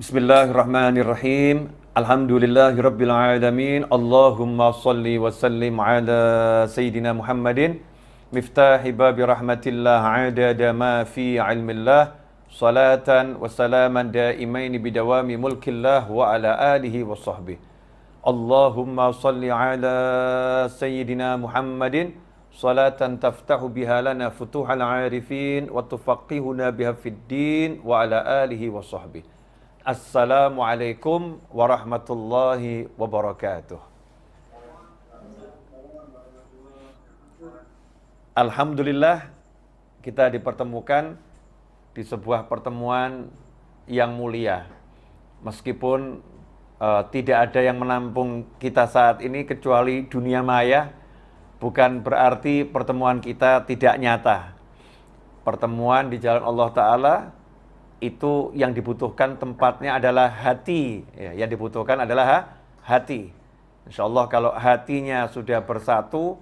Bismillahirrahmanirrahim. Alhamdulillahirabbil alamin. Allahumma shalli wa sallim ala sayyidina Muhammadin miftahi babi rahmatillah adada ma fi ilmillah salatan wa salaman daimaini bidawami mulkillah wa ala alihi wa sahbihi. Allahumma shalli ala sayyidina Muhammadin salatan taftahu biha lana futuhal arifin wa tufaqihuna biha fid din wa ala alihi wa sahbihi. Assalamualaikum warahmatullahi wabarakatuh. Alhamdulillah kita dipertemukan di sebuah pertemuan yang mulia. Meskipun tidak ada yang menampung kita saat ini kecuali dunia maya, bukan berarti pertemuan kita tidak nyata. Pertemuan di jalan Allah Ta'ala itu yang dibutuhkan tempatnya adalah hati, ya, yang dibutuhkan adalah hati. Insya Allah kalau hatinya sudah bersatu,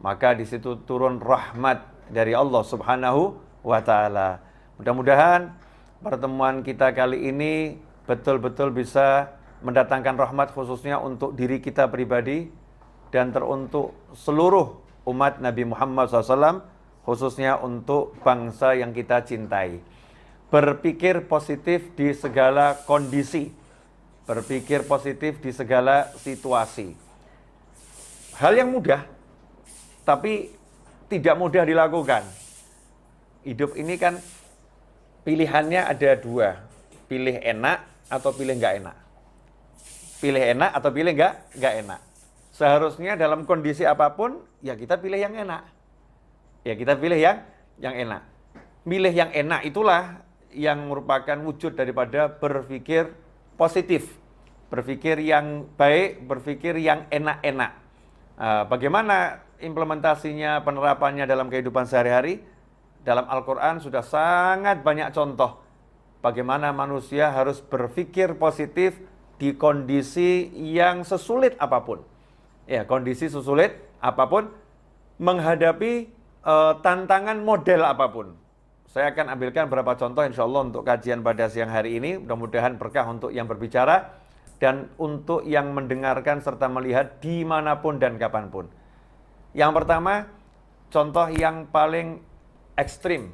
maka di situ turun rahmat dari Allah Subhanahu wa Ta'ala. Mudah-mudahan pertemuan kita kali ini betul-betul bisa mendatangkan rahmat khususnya untuk diri kita pribadi dan teruntuk seluruh umat Nabi Muhammad SAW, khususnya untuk bangsa yang kita cintai. Berpikir positif di segala kondisi, berpikir positif di segala situasi. Hal yang mudah, tapi tidak mudah dilakukan. Hidup ini kan pilihannya ada dua, pilih enak atau pilih nggak enak. Pilih enak atau pilih nggak enak. Seharusnya dalam kondisi apapun, ya kita pilih yang enak. Ya kita pilih yang enak. Milih yang enak itulah yang merupakan wujud daripada berpikir positif, berpikir yang baik, berpikir yang enak-enak. Bagaimana implementasinya, penerapannya dalam kehidupan sehari-hari? Dalam Al-Quran sudah sangat banyak contoh bagaimana manusia harus berpikir positif di kondisi yang sesulit apapun. Ya, kondisi sesulit apapun, menghadapi tantangan model apapun. Saya akan ambilkan beberapa contoh insya Allah untuk kajian pada siang hari ini. Mudah-mudahan berkah untuk yang berbicara dan untuk yang mendengarkan serta melihat dimanapun dan kapanpun. Yang pertama, contoh yang paling ekstrim,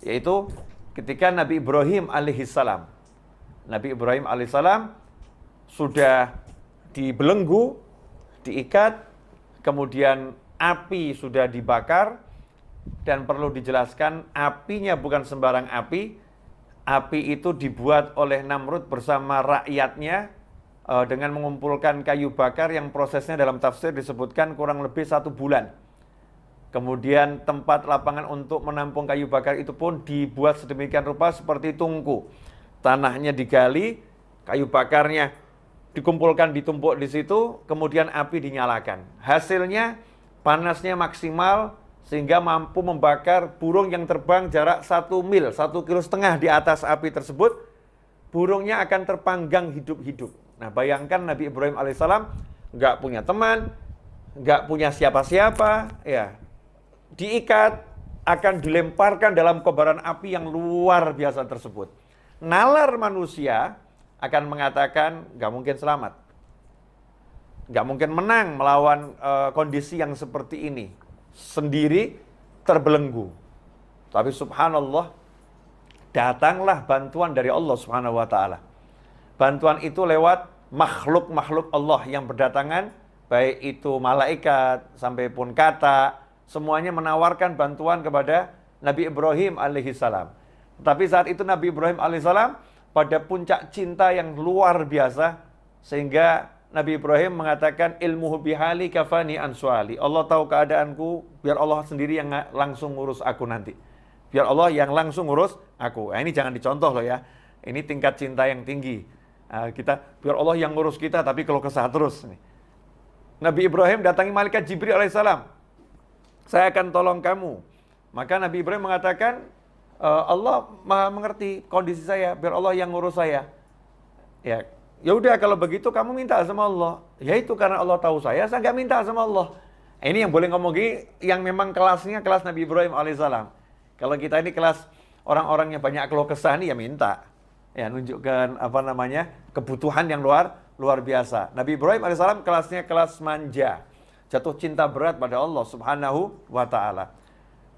yaitu ketika Nabi Ibrahim alaihissalam. Nabi Ibrahim alaihissalam sudah dibelenggu, diikat, kemudian api sudah dibakar. Dan perlu dijelaskan, apinya bukan sembarang api. Api itu dibuat oleh Namrud bersama rakyatnya dengan mengumpulkan kayu bakar yang prosesnya dalam tafsir disebutkan kurang lebih 1 bulan. Kemudian tempat lapangan untuk menampung kayu bakar itu pun dibuat sedemikian rupa seperti tungku. Tanahnya digali, kayu bakarnya dikumpulkan, ditumpuk di situ, kemudian api dinyalakan. Hasilnya panasnya maksimal, sehingga mampu membakar burung yang terbang jarak 1 mil, 1,5 kilo di atas api tersebut. Burungnya akan terpanggang hidup-hidup. Nah, bayangkan Nabi Ibrahim alaihissalam nggak punya teman, nggak punya siapa-siapa, ya, diikat, akan dilemparkan dalam kobaran api yang luar biasa tersebut. Nalar manusia akan mengatakan nggak mungkin selamat, nggak mungkin menang melawan kondisi yang seperti ini. Sendiri terbelenggu. Tapi subhanallah, datanglah bantuan dari Allah Subhanahu wa Ta'ala. Bantuan itu lewat makhluk-makhluk Allah yang berdatangan, baik itu malaikat sampai pun kata, semuanya menawarkan bantuan kepada Nabi Ibrahim alaihissalam. Tapi saat itu Nabi Ibrahim alaihissalam pada puncak cinta yang luar biasa, sehingga Nabi Ibrahim mengatakan ilmuhu bihali kafani ansuali. Allah tahu keadaanku, biar Allah sendiri yang langsung ngurus aku nanti. Biar Allah yang langsung ngurus aku. Nah, ini jangan dicontoh loh ya. Ini tingkat cinta yang tinggi. Biar Allah yang ngurus kita, tapi kalau kesah terus. Nabi Ibrahim datangi malaikat Jibril alaihissalam. Saya akan tolong kamu. Maka Nabi Ibrahim mengatakan, Allah maha mengerti kondisi saya, biar Allah yang ngurus saya. Ya udah kalau begitu kamu minta sama Allah. Ya itu karena Allah tahu saya nggak minta sama Allah. Ini yang boleh ngomong gini, yang memang kelasnya kelas Nabi Ibrahim alaihissalam. Kalau kita ini kelas orang-orang yang banyak keluh kesah nih ya minta. Ya nunjukkan kebutuhan yang luar biasa. Nabi Ibrahim alaihissalam kelasnya kelas manja. Jatuh cinta berat pada Allah subhanahu wa ta'ala.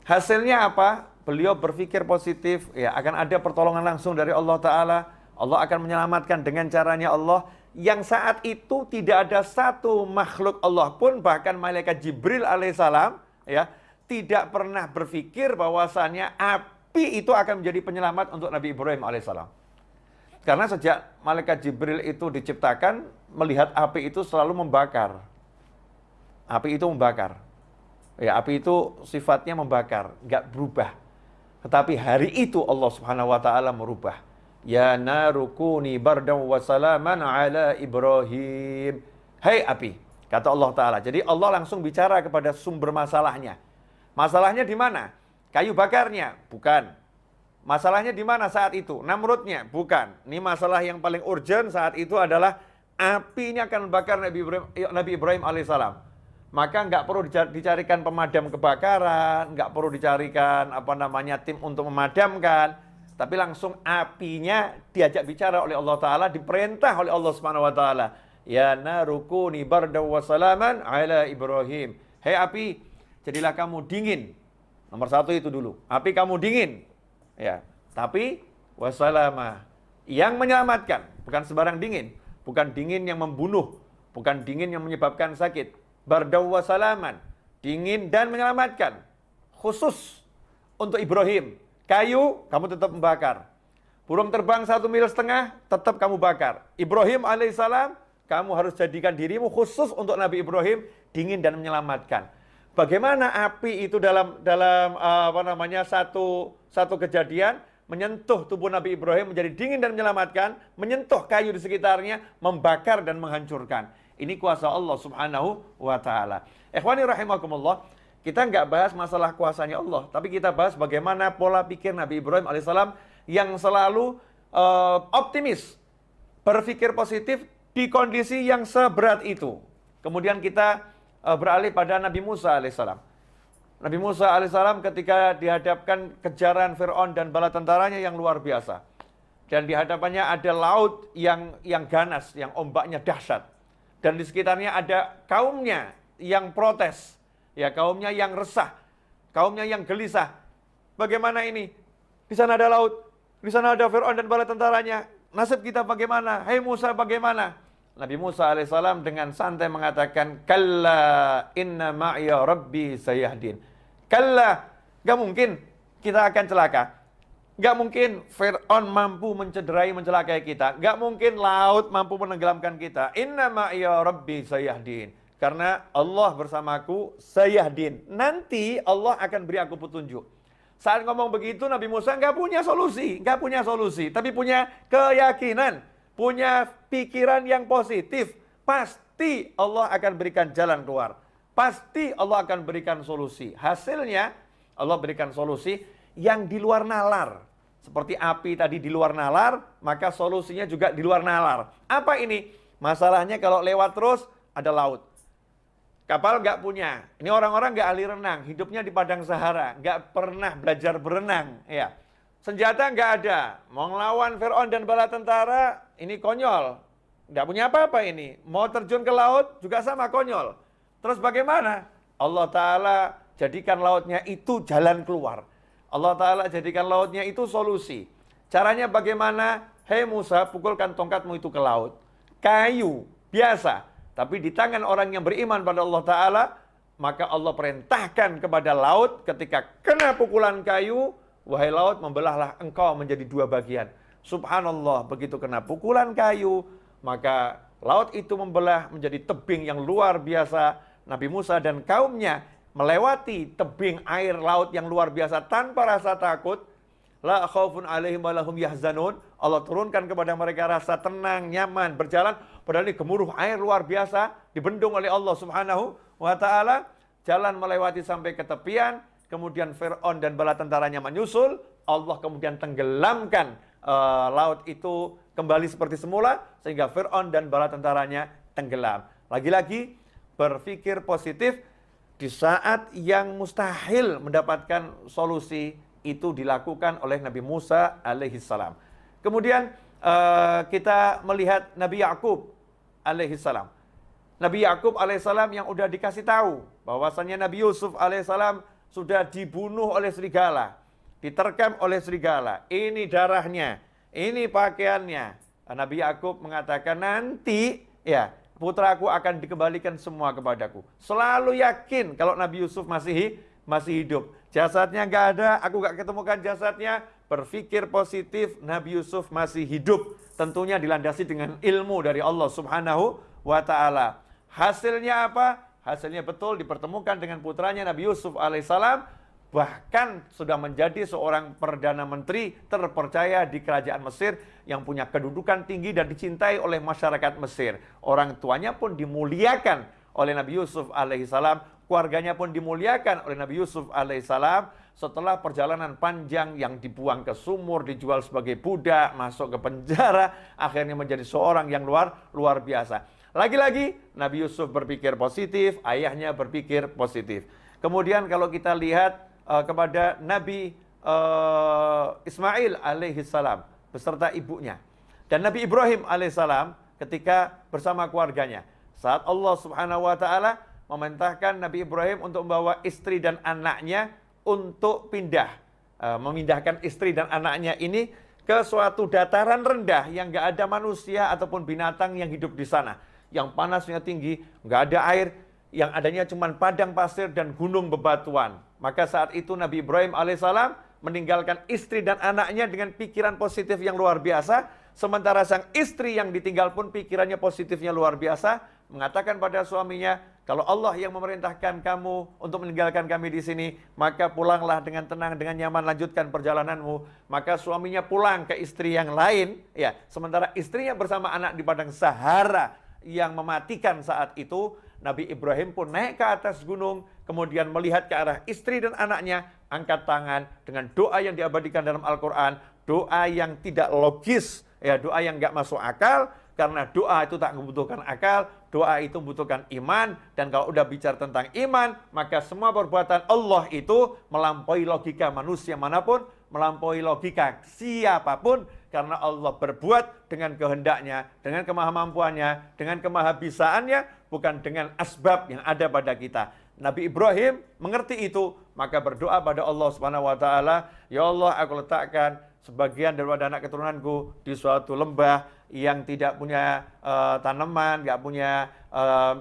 Hasilnya apa? Beliau berpikir positif, ya akan ada pertolongan langsung dari Allah Ta'ala. Allah akan menyelamatkan dengan caranya Allah. Yang saat itu tidak ada satu makhluk Allah pun, bahkan malaikat Jibril alaihissalam, ya tidak pernah berpikir bahwasannya api itu akan menjadi penyelamat untuk Nabi Ibrahim alaihissalam. Karena sejak malaikat Jibril itu diciptakan, melihat api itu selalu membakar. Api itu membakar. Ya, api itu sifatnya membakar, nggak berubah. Tetapi hari itu Allah Subhanahu wa taala merubah. Ya narukuni bardan wa salaman ala Ibrahim. Hai api, kata Allah taala. Jadi Allah langsung bicara kepada sumber masalahnya. Masalahnya di mana? Kayu bakarnya? Bukan. Masalahnya di mana saat itu? Namrudnya? Bukan. Ini masalah yang paling urgent saat itu adalah api ini akan membakar Nabi Ibrahim alaihissalam. Maka nggak perlu dicarikan pemadam kebakaran, nggak perlu dicarikan tim untuk memadamkan, tapi langsung apinya diajak bicara oleh Allah Ta'ala, diperintah oleh Allah Subhanahu Wa Ta'ala. Ya narukuni bardan wa salaman ala Ibrahim. Hei api, jadilah kamu dingin. Nomor satu itu dulu. Api kamu dingin. Ya, tapi wasalama yang menyelamatkan, bukan sembarang dingin, bukan dingin yang membunuh, bukan dingin yang menyebabkan sakit. Bardan wa salaman, dingin dan menyelamatkan. Khusus untuk Ibrahim. Kayu kamu tetap membakar. Burung terbang 1,5 mil tetap kamu bakar. Ibrahim alaihissalam, kamu harus jadikan dirimu khusus untuk Nabi Ibrahim, dingin dan menyelamatkan. Bagaimana api itu dalam satu kejadian menyentuh tubuh Nabi Ibrahim menjadi dingin dan menyelamatkan, menyentuh kayu di sekitarnya, membakar dan menghancurkan. Ini kuasa Allah Subhanahu wa taala. Ikhwani rahimakumullah, kita nggak bahas masalah kuasanya Allah, tapi kita bahas bagaimana pola pikir Nabi Ibrahim alaihissalam yang selalu optimis, berpikir positif di kondisi yang seberat itu. Kemudian kita beralih pada Nabi Musa alaihissalam. Nabi Musa alaihissalam ketika dihadapkan kejaran Fir'aun dan bala tentaranya yang luar biasa. Dan di hadapannya ada laut yang ganas, yang ombaknya dahsyat. Dan di sekitarnya ada kaumnya yang protes. Ya, kaumnya yang resah. Kaumnya yang gelisah. Bagaimana ini? Di sana ada laut. Di sana ada Fir'aun dan bala tentaranya. Nasib kita bagaimana? Hai Musa bagaimana? Nabi Musa alaihissalam dengan santai mengatakan, Kalla inna ma'iya rabbi sayahdin. Kalla, gak mungkin kita akan celaka. Gak mungkin Fir'aun mampu mencelakai kita. Gak mungkin laut mampu menenggelamkan kita. Inna ma'iya rabbi sayahdin. Karena Allah bersamaku sayahdin. Nanti Allah akan beri aku petunjuk. Saat ngomong begitu Nabi Musa gak punya solusi. Tapi punya keyakinan. Punya pikiran yang positif. Pasti Allah akan berikan jalan keluar. Pasti Allah akan berikan solusi. Hasilnya Allah berikan solusi yang di luar nalar. Seperti api tadi di luar nalar, maka solusinya juga di luar nalar. Apa ini? Masalahnya kalau lewat terus ada laut. Kapal nggak punya. Ini orang-orang nggak ahli renang, hidupnya di padang Sahara, nggak pernah belajar berenang. Ya, senjata nggak ada. Mau ngelawan Fir'aun dan bala tentara, ini konyol. Nggak punya apa-apa ini. Mau terjun ke laut juga sama konyol. Terus bagaimana? Allah Ta'ala jadikan lautnya itu jalan keluar. Allah Ta'ala jadikan lautnya itu solusi. Caranya bagaimana? Hei Musa, pukulkan tongkatmu itu ke laut. Kayu, biasa. Tapi di tangan orang yang beriman pada Allah Ta'ala, maka Allah perintahkan kepada laut ketika kena pukulan kayu, wahai laut, membelahlah engkau menjadi 2 bagian. Subhanallah, begitu kena pukulan kayu, maka Laut itu membelah menjadi tebing yang luar biasa. Nabi Musa dan kaumnya melewati tebing air laut yang luar biasa tanpa rasa takut. La khaufun alaihim wa lahum yahzanun. Allah turunkan kepada mereka rasa tenang, nyaman, berjalan. Padahal ini gemuruh air luar biasa, dibendung oleh Allah Subhanahu wa ta'ala. Jalan melewati sampai ke tepian. Kemudian Fir'aun dan bala tentaranya menyusul. Allah kemudian tenggelamkan laut itu kembali seperti semula. Sehingga Fir'aun dan bala tentaranya tenggelam. Lagi-lagi berpikir positif. Di saat yang mustahil mendapatkan solusi, itu dilakukan oleh Nabi Musa alaihissalam. Kemudian kita melihat Nabi Yakub alaihissalam. Nabi Yakub alaihissalam yang udah dikasih tahu bahwasanya Nabi Yusuf alaihissalam sudah dibunuh oleh serigala, diterkam oleh serigala. Ini darahnya, ini pakaiannya. Nabi Yakub mengatakan nanti ya putraku akan dikembalikan semua kepadaku. Selalu yakin kalau Nabi Yusuf masih hidup. Jasadnya nggak ada, aku nggak ketemukan jasadnya. Berpikir positif, Nabi Yusuf masih hidup. Tentunya dilandasi dengan ilmu dari Allah Subhanahu wa ta'ala. Hasilnya apa? Hasilnya betul dipertemukan dengan putranya Nabi Yusuf alaihissalam. Bahkan sudah menjadi seorang Perdana Menteri terpercaya di kerajaan Mesir yang punya kedudukan tinggi dan dicintai oleh masyarakat Mesir. Orang tuanya pun dimuliakan oleh Nabi Yusuf alaihissalam. Keluarganya pun dimuliakan oleh Nabi Yusuf alaihissalam. Setelah perjalanan panjang yang dibuang ke sumur, dijual sebagai budak, masuk ke penjara, akhirnya menjadi seorang yang luar biasa. Lagi-lagi Nabi Yusuf berpikir positif, ayahnya berpikir positif. Kemudian kalau kita lihat kepada Nabi Ismail alaihissalam beserta ibunya. Dan Nabi Ibrahim alaihissalam ketika bersama keluarganya. Saat Allah Subhanahu wa ta'ala memerintahkan Nabi Ibrahim untuk membawa istri dan anaknya untuk memindahkan istri dan anaknya ini ke suatu dataran rendah yang nggak ada manusia ataupun binatang yang hidup di sana. Yang panasnya tinggi, nggak ada air, yang adanya cuma padang pasir dan gunung bebatuan. Maka saat itu Nabi Ibrahim alaihissalam meninggalkan istri dan anaknya dengan pikiran positif yang luar biasa. Sementara sang istri yang ditinggal pun pikirannya positifnya luar biasa. Mengatakan pada suaminya, kalau Allah yang memerintahkan kamu untuk meninggalkan kami di sini, maka pulanglah dengan tenang, dengan nyaman, lanjutkan perjalananmu. Maka suaminya pulang ke istri yang lain. Ya, sementara istrinya bersama anak di padang Sahara yang mematikan saat itu. Nabi Ibrahim pun naik ke atas gunung, kemudian melihat ke arah istri dan anaknya, angkat tangan dengan doa yang diabadikan dalam Al-Quran, doa yang tidak logis, ya, doa yang nggak masuk akal, karena doa itu tak membutuhkan akal, doa itu membutuhkan iman, dan kalau udah bicara tentang iman, maka semua perbuatan Allah itu melampaui logika manusia manapun, melampaui logika siapapun, karena Allah berbuat dengan kehendaknya, dengan kemahamampuannya, dengan kemahabisaannya, bukan dengan asbab yang ada pada kita. Nabi Ibrahim mengerti itu, maka berdoa pada Allah Subhanahu wa ta'ala, ya Allah, aku letakkan sebagian daripada anak keturunanku di suatu lembah yang tidak punya tanaman, nggak punya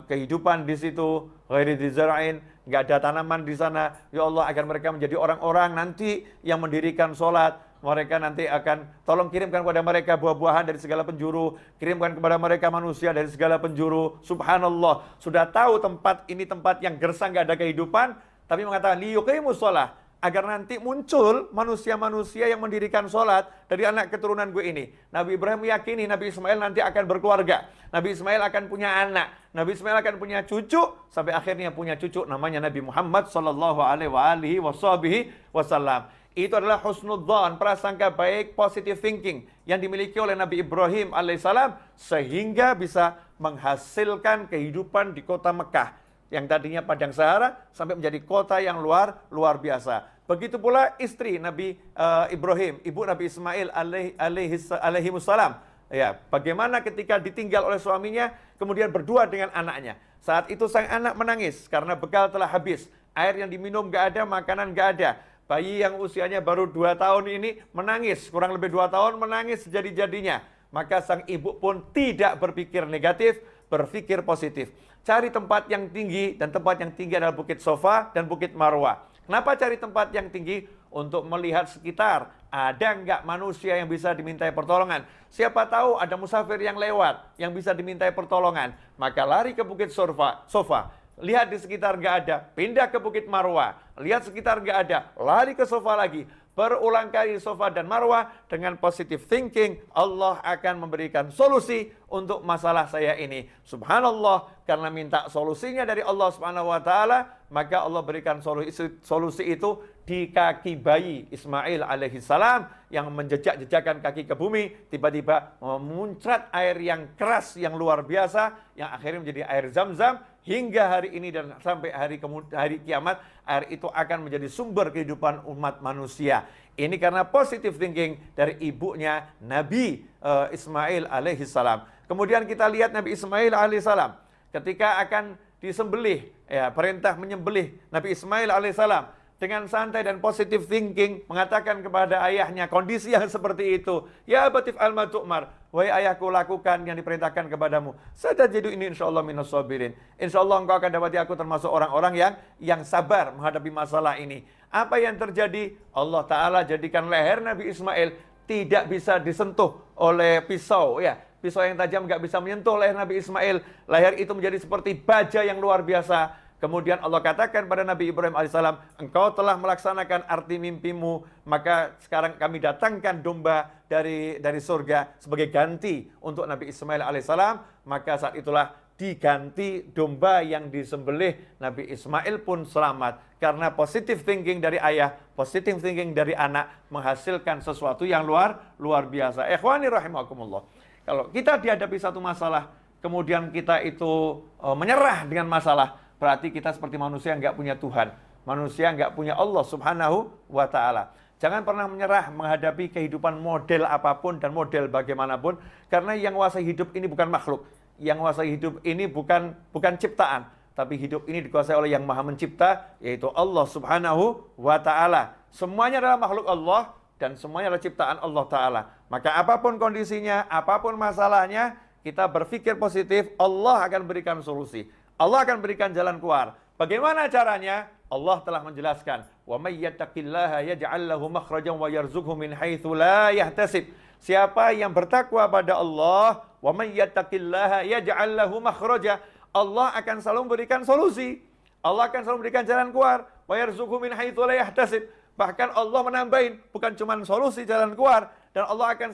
kehidupan di situ, ghairi dzara'in, nggak ada tanaman di sana. Ya Allah, agar mereka menjadi orang-orang nanti yang mendirikan sholat. Mereka nanti akan, tolong kirimkan kepada mereka buah-buahan dari segala penjuru, kirimkan kepada mereka manusia dari segala penjuru. Subhanallah, sudah tahu tempat ini tempat yang gersang, nggak ada kehidupan, tapi mengatakan liyuqimus shalah, agar nanti muncul manusia-manusia yang mendirikan sholat dari anak keturunan gue ini. Nabi Ibrahim meyakini Nabi Ismail nanti akan berkeluarga, Nabi Ismail akan punya anak, Nabi Ismail akan punya cucu, sampai akhirnya punya cucu namanya Nabi Muhammad sallallahu alaihi wasallam. Itu adalah husnudzan, prasangka baik, positive thinking yang dimiliki oleh Nabi Ibrahim alaihissalam, sehingga bisa menghasilkan kehidupan di kota Mekah yang tadinya padang Sahara sampai menjadi kota yang luar biasa. Begitu pula istri Nabi Ibrahim, ibu Nabi Ismail alaihi wassalam. Ya, bagaimana ketika ditinggal oleh suaminya, kemudian berdua dengan anaknya. Saat itu sang anak menangis karena bekal telah habis, air yang diminum nggak ada, makanan nggak ada. Bayi yang usianya baru 2 tahun ini menangis, kurang lebih 2 tahun menangis sejadi-jadinya. Maka sang ibu pun tidak berpikir negatif, berpikir positif. Cari tempat yang tinggi, dan tempat yang tinggi adalah Bukit Sofa dan Bukit Marwah. Kenapa cari tempat yang tinggi? untuk melihat sekitar. Ada nggak manusia yang bisa dimintai pertolongan? Siapa tahu ada musafir yang lewat, yang bisa dimintai pertolongan. Maka lari ke Bukit Sofa. Lihat di sekitar nggak ada, pindah ke Bukit Marwah. Lihat sekitar nggak ada, lari ke Sofa lagi. Berulang kali Sofa dan Marwah dengan positive thinking, Allah akan memberikan solusi untuk masalah saya ini. Subhanallah, karena minta solusinya dari Allah Subhanahu wa taala, maka Allah berikan solusi itu di kaki bayi Ismail alaihissalam yang menjejak-jejakkan kaki ke bumi, tiba-tiba memuncrat air yang keras yang luar biasa yang akhirnya menjadi air Zam-Zam. Hingga hari ini dan sampai hari kiamat, air itu akan menjadi sumber kehidupan umat manusia. Ini karena positive thinking dari ibunya Nabi Ismail alaihissalam. Kemudian kita lihat Nabi Ismail alaihissalam ketika akan disembelih, ya, perintah menyembelih Nabi Ismail alaihissalam. Dengan santai dan positive thinking mengatakan kepada ayahnya kondisi yang seperti itu. Ya abatif alma tu'mar. Wahai ayahku, lakukan yang diperintahkan kepadamu. Satajidu ini insyaallah minas sabirin. Insyaallah engkau akan dapati aku termasuk orang-orang yang sabar menghadapi masalah ini. Apa yang terjadi? Allah Ta'ala jadikan leher Nabi Ismail tidak bisa disentuh oleh pisau. Ya, pisau yang tajam nggak bisa menyentuh leher Nabi Ismail. Leher itu menjadi seperti baja yang luar biasa. Kemudian Allah katakan pada Nabi Ibrahim alaihissalam, engkau telah melaksanakan arti mimpimu, maka sekarang kami datangkan domba dari surga sebagai ganti untuk Nabi Ismail alaihissalam. Maka saat itulah diganti domba yang disembelih. Nabi Ismail pun selamat karena positive thinking dari ayah, positive thinking dari anak menghasilkan sesuatu yang luar biasa. Ikhwani rahimakumullah. Kalau kita dihadapi satu masalah, kemudian kita itu menyerah dengan masalah, berarti kita seperti manusia yang nggak punya Tuhan. Manusia nggak punya Allah Subhanahu wa ta'ala. Jangan pernah menyerah menghadapi kehidupan model apapun dan model bagaimanapun. Karena yang menguasai hidup ini bukan makhluk. Yang menguasai hidup ini bukan ciptaan. Tapi hidup ini dikuasai oleh yang maha mencipta, yaitu Allah Subhanahu wa ta'ala. Semuanya adalah makhluk Allah dan semuanya adalah ciptaan Allah ta'ala. Maka apapun kondisinya, apapun masalahnya, kita berpikir positif, Allah akan berikan solusi. Allah akan berikan jalan keluar. Bagaimana caranya? Allah telah menjelaskan, "Wa may yattaqillaha yaj'al lahu makhrajan wa yarzuqhu min haitsu la yahtasib." Siapa yang bertakwa pada Allah, "Wa may yattaqillaha yaj'al lahu makhraja." Allah akan selalu memberikan solusi. Allah akan selalu memberikan jalan keluar. "Wa yarzuqhu min haitsu la yahtasib." Bahkan Allah menambahin, bukan cuma solusi jalan keluar, dan Allah akan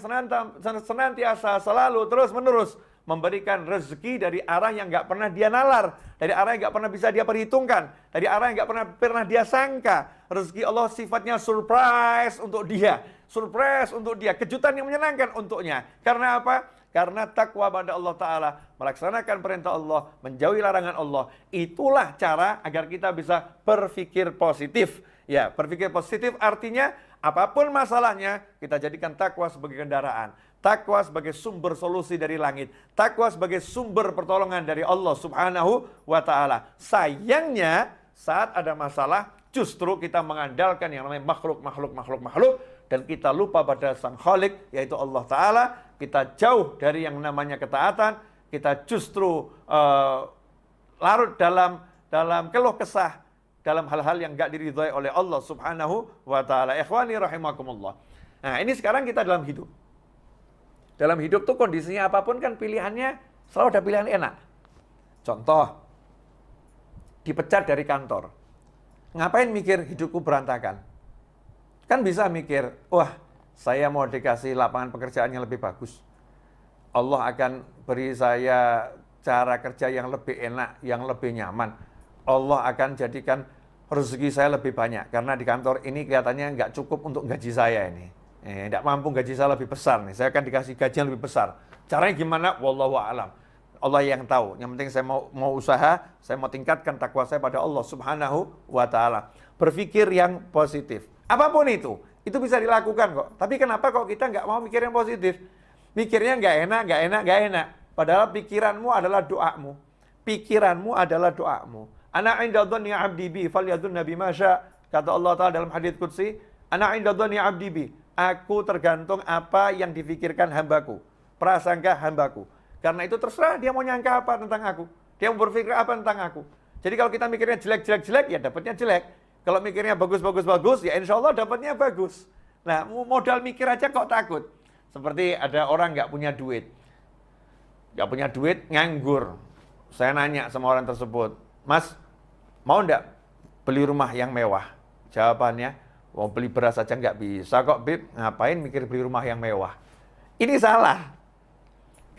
senantiasa selalu terus-menerus memberikan rezeki dari arah yang nggak pernah dia nalar, dari arah yang nggak pernah bisa dia perhitungkan, dari arah yang nggak pernah dia sangka. Rezeki Allah sifatnya surprise untuk dia, kejutan yang menyenangkan untuknya. Karena apa? Karena takwa pada Allah Ta'ala, melaksanakan perintah Allah, menjauhi larangan Allah. Itulah cara agar kita bisa berpikir positif. Ya, berpikir positif artinya apapun masalahnya, kita jadikan takwa sebagai kendaraan. Takwa sebagai sumber solusi dari langit. Takwa sebagai sumber pertolongan dari Allah Subhanahu wa ta'ala. Sayangnya, saat ada masalah, justru kita mengandalkan yang namanya makhluk. Dan kita lupa pada Sang Khalik, yaitu Allah Ta'ala. Kita jauh dari yang namanya ketaatan. Kita justru larut dalam keluh kesah, dalam hal-hal yang gak diridhai oleh Allah Subhanahu wa ta'ala. Ikhwani rahimakumullah. Nah, ini sekarang kita dalam hidup. Dalam hidup tuh kondisinya apapun kan pilihannya selalu ada pilihan enak. Contoh, dipecat dari kantor. Ngapain mikir hidupku berantakan? Kan bisa mikir, wah saya mau dikasih lapangan pekerjaan yang lebih bagus. Allah akan beri saya cara kerja yang lebih enak, yang lebih nyaman. Allah akan jadikan rezeki saya lebih banyak. Karena di kantor ini kelihatannya nggak cukup untuk gaji saya ini. Tidak mampu gaji saya lebih besar nih. Saya akan dikasih gaji yang lebih besar. Caranya gimana? Wallahu a'lam. Allah yang tahu. Yang penting saya mau usaha, saya mau tingkatkan takwa saya pada Allah Subhanahu wa ta'ala. Berpikir yang positif. Apapun itu bisa dilakukan kok. Tapi kenapa kok kita nggak mau mikir yang positif? Mikirnya nggak enak. Padahal pikiranmu adalah doamu. Ana 'inda dhanni 'abdi bi falyadhunna bima syaa. Kata Allah Ta'ala dalam hadits qudsi, ana 'inda dhanni 'abdi bi. Aku tergantung apa yang difikirkan hambaku, prasangka hambaku. Karena itu terserah dia mau nyangka apa tentang aku. Dia mau berpikir apa tentang aku. Jadi kalau kita mikirnya jelek, ya dapatnya jelek. Kalau mikirnya bagus, ya insya Allah dapatnya bagus. Nah, modal mikir aja kok takut. Seperti ada orang nggak punya duit. Nggak punya duit, nganggur. Saya nanya sama orang tersebut, Mas, mau nggak beli rumah yang mewah? Jawabannya, mau beli beras aja nggak bisa kok, Bib. Ngapain mikir beli rumah yang mewah? Ini salah.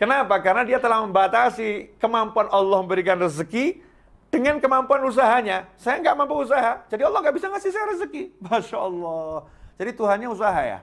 Kenapa? Karena dia telah membatasi kemampuan Allah memberikan rezeki dengan kemampuan usahanya. Saya nggak mampu usaha, jadi Allah nggak bisa ngasih saya rezeki. Masya Allah. Jadi Tuhannya usaha ya?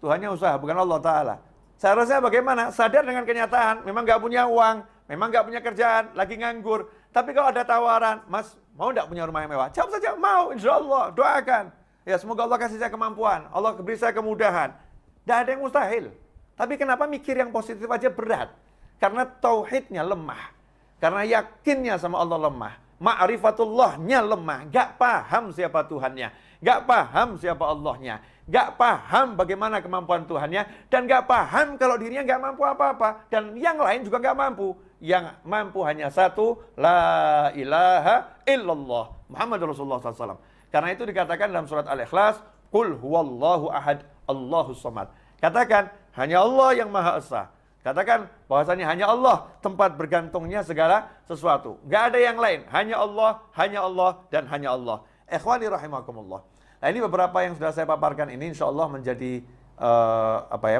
Tuhannya usaha, bukan Allah Ta'ala. Seharusnya bagaimana? Sadar dengan kenyataan, memang nggak punya uang, memang nggak punya kerjaan, lagi nganggur. Tapi kalau ada tawaran, Mas, mau nggak punya rumah yang mewah? Jawab saja, mau, insya Allah, doakan. Ya semoga Allah kasih saya kemampuan, Allah beri saya kemudahan. Tidak ada yang mustahil. Tapi kenapa mikir yang positif aja berat? Karena tauhidnya lemah. Karena yakinnya sama Allah lemah. Ma'rifatullahnya lemah. Gak paham siapa Tuhannya. Gak paham siapa Allahnya. Gak paham bagaimana kemampuan Tuhannya. Dan gak paham kalau dirinya gak mampu apa-apa. Dan yang lain juga gak mampu. Yang mampu hanya satu. La ilaha illallah. Muhammad Rasulullah SAW. Karena itu dikatakan dalam surat Al-Ikhlas. Qul huwallahu ahad. Allahus samad. Katakan, hanya Allah yang Maha Esa. Katakan bahwasanya hanya Allah tempat bergantungnya segala sesuatu. Gak ada yang lain. Hanya Allah, dan hanya Allah. Ikhwani rahimakumullah. Nah ini beberapa yang sudah saya paparkan ini insya Allah menjadi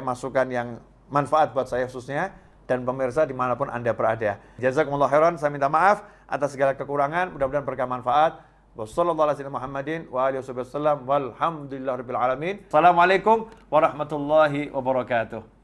masukan yang manfaat buat saya khususnya dan pemirsa dimanapun Anda berada. Jazakumullah khairan. Saya minta maaf atas segala kekurangan. Mudah-mudahan berkah manfaat. Wassalamualaikum warahmatullahi wabarakatuh.